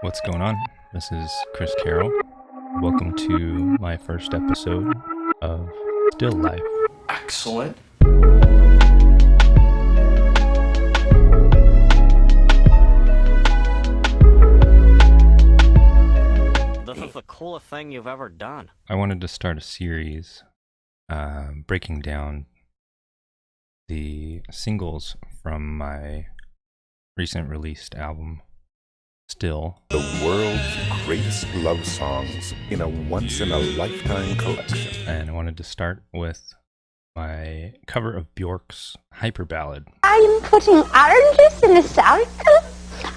What's going on? This is Chris Carroll. Welcome to my first episode of Still Life. Excellent. This is the coolest thing you've ever done. I wanted to start a series breaking down the singles from my recent released album, Still. The world's greatest love songs in a once-in-a-lifetime collection. And I wanted to start with my cover of Bjork's Hyperballad. I'm putting oranges in a circle.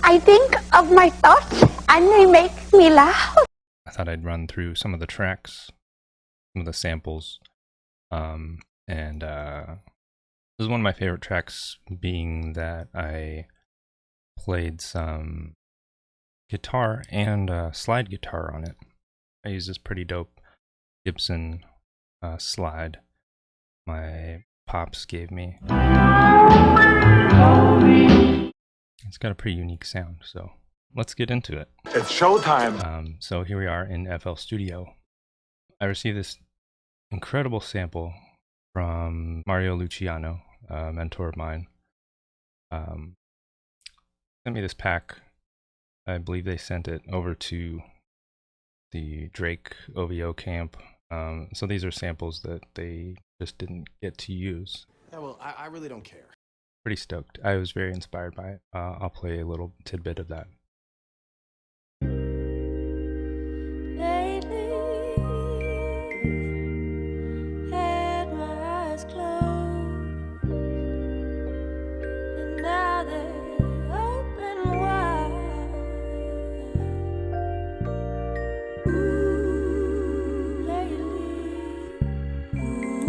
I think of my thoughts and they make me laugh. I thought I'd run through some of the tracks, some of the samples, and this is one of my favorite tracks, being that I played some guitar and slide guitar on it. I use this pretty dope Gibson slide my pops gave me. It's got a pretty unique sound, so let's get into it. It's showtime. So here we are in FL Studio. I received this incredible sample from Mario Luciano, a mentor of mine. Sent me this pack. I believe they sent it over to the Drake OVO camp. So these are samples that they just didn't get to use. Yeah, well, I really don't care. Pretty stoked. I was very inspired by it. I'll play a little tidbit of that.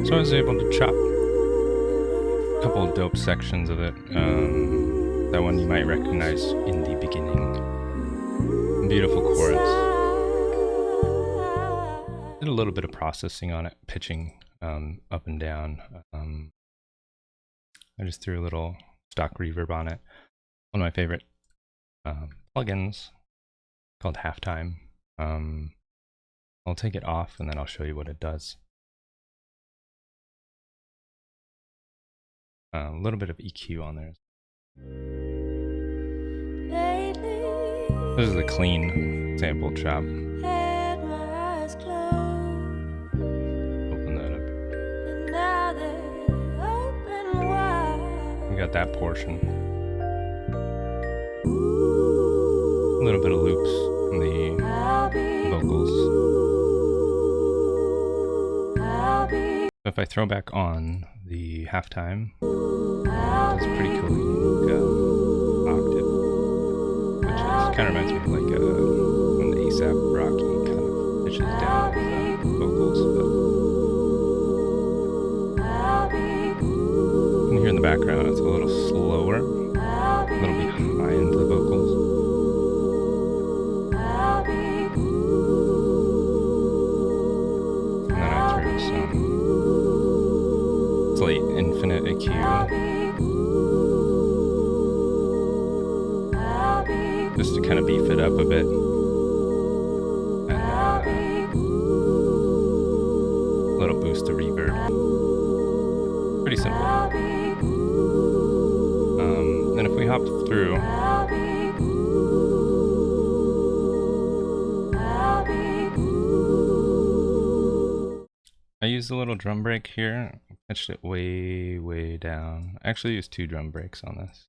So I was able to chop a couple of dope sections of it. That one you might recognize in the beginning. Beautiful chorus. Did a little bit of processing on it, pitching up and down. I just threw a little stock reverb on it. One of my favorite plugins called Halftime. I'll take it off and then I'll show you what it does. A little bit of EQ on there. This is a clean sample chop. Open that up. We got that portion. A little bit of loops from the vocals. If I throw back on the halftime, it's a pretty cool unique octave, which kind of reminds me of like when the A$AP Rocky kind of pitches down with vocals. You can hear in the background it's a little slower, a little behind the vocals. And then I threw some Slate Infinite EQ. Just to kind of beef it up a bit. And a little boost of reverb. Pretty simple. Then if we hop through, I used a little drum break here. Pitched it way down. I actually used 2 drum breaks on this.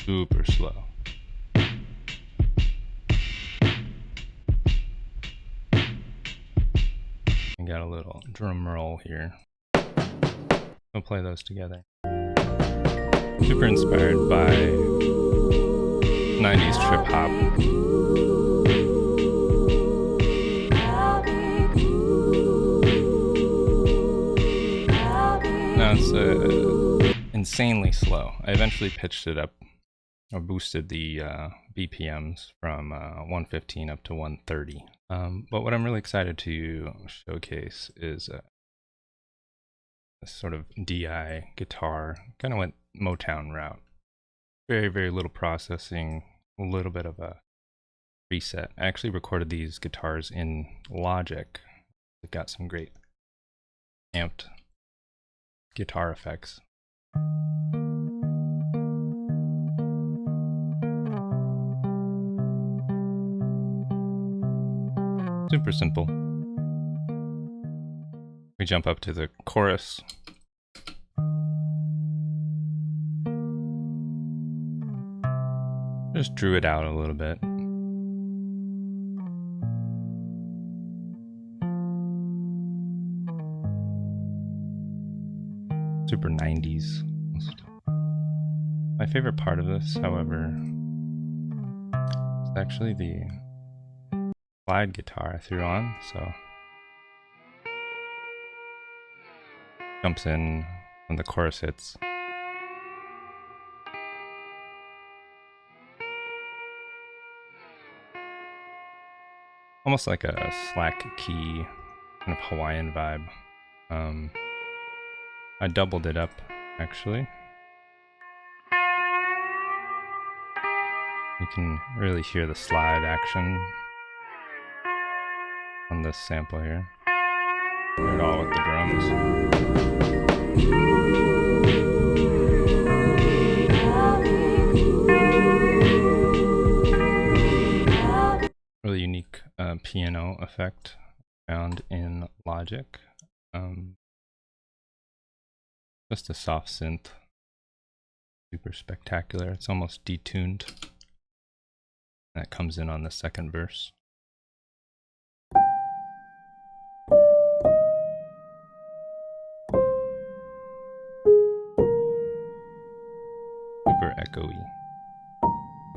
Super slow. I got a little drum roll here. We'll play those together. Super inspired by 90s trip hop. Now it's insanely slow. I eventually pitched it up, or boosted the BPMs from 115 up to 130. But what I'm really excited to showcase is this sort of DI guitar, kind of went Motown route. Very, very little processing, a little bit of a reset. I actually recorded these guitars in Logic. It got some great amped guitar effects. Super simple. We jump up to the chorus. Just drew it out a little bit. Super 90s. My favorite part of this, however, is actually the slide guitar I threw on, so jumps in when the chorus hits. Almost like a slack key kind of Hawaiian vibe. I doubled it up actually. You can really hear the slide action on this sample here. Hear it all with the drums. Really unique piano effect found in Logic. Just a soft synth. Super spectacular. It's almost detuned. That comes in on the second verse. Super echoey.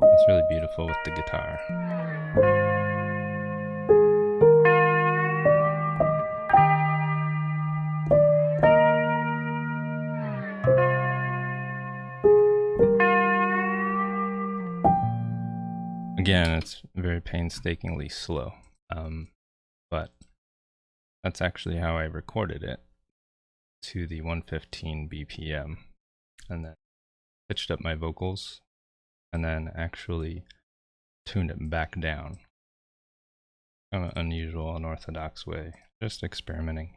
It's really beautiful with the guitar. Again, it's very painstakingly slow, but that's actually how I recorded it, to the 115 BPM, and then pitched up my vocals, and then actually tuned it back down. Kind of an unusual, unorthodox way, just experimenting.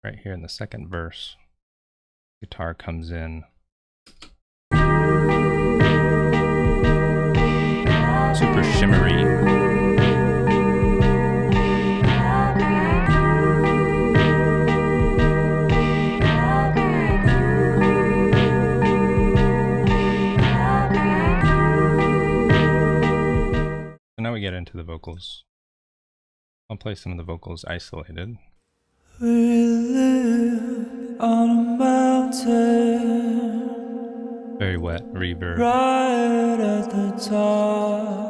Right here in the second verse, guitar comes in. Super shimmery. So now we get into the vocals. I'll play some of the vocals isolated. We live on a mountain, Very wet reverb. right at the top.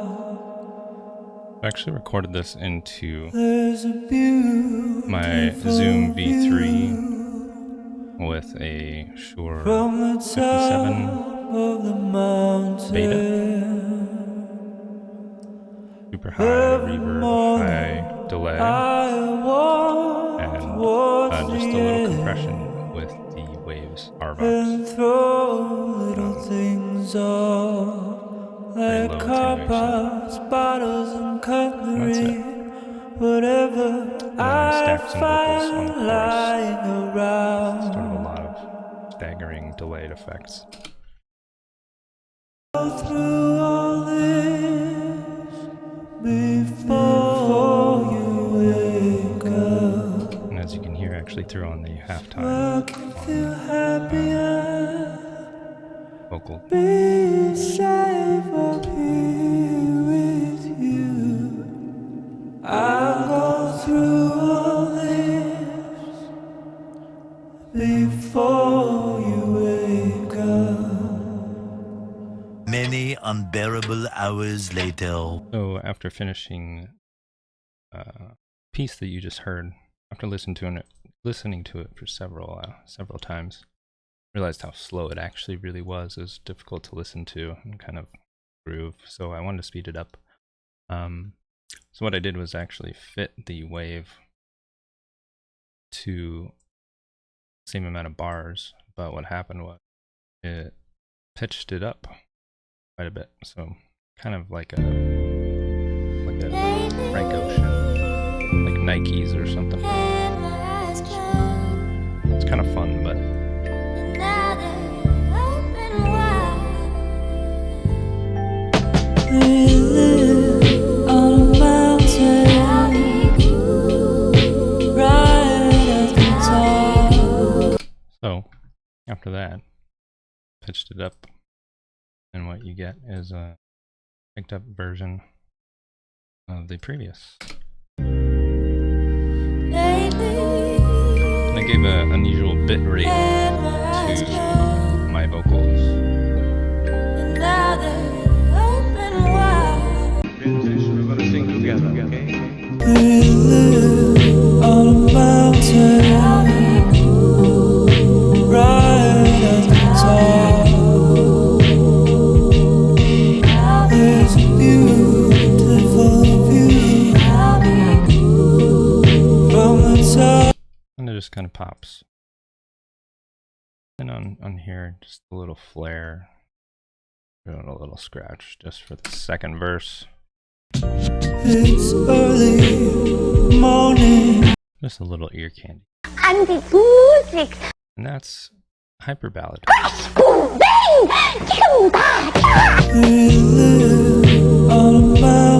I actually recorded this into There's a beautiful my Zoom V3 view with a Shure from the 57 top of the mountain. Beta. Super high reverb, high delay, I walk and towards just a the little end compression with the waves RVox. and throw little things off Very like low car attenuation. parts, bottles and cutlery, That's whatever And then I I stacked some vocals on the find chorus. lying around. Sort of a lot of staggering delayed effects. Go through all this before you wake up. And as you can hear, I actually threw on the halftime I can feel happier. vocal. Be safe up here with you. I'll go through all this before you wake up. Many unbearable hours later. So after finishing piece that you just heard, after listening to it for several times, realized how slow it actually really was. It was difficult to listen to and kind of groove, so I wanted to speed it up. So what I did was actually fit the wave to same amount of bars, but what happened was it pitched it up quite a bit. So kind of like a Frank Ocean, like Nikes or something. It's kind of fun, but We live on a mountain, right at the top. so after that, pitched it up, and what you get is a picked up version of the previous. And I gave an unusual bit rate to my vocals. We live on a mountain, right at the top. There's a beautiful view from the top. And it just kind of pops. And on here, just a little flare. Doing a little scratch just for the second verse. It's early morning. Just a little ear candy. And the music. And that's Hyperballad. Boom, bang, choo, da, da. We live on a mountain.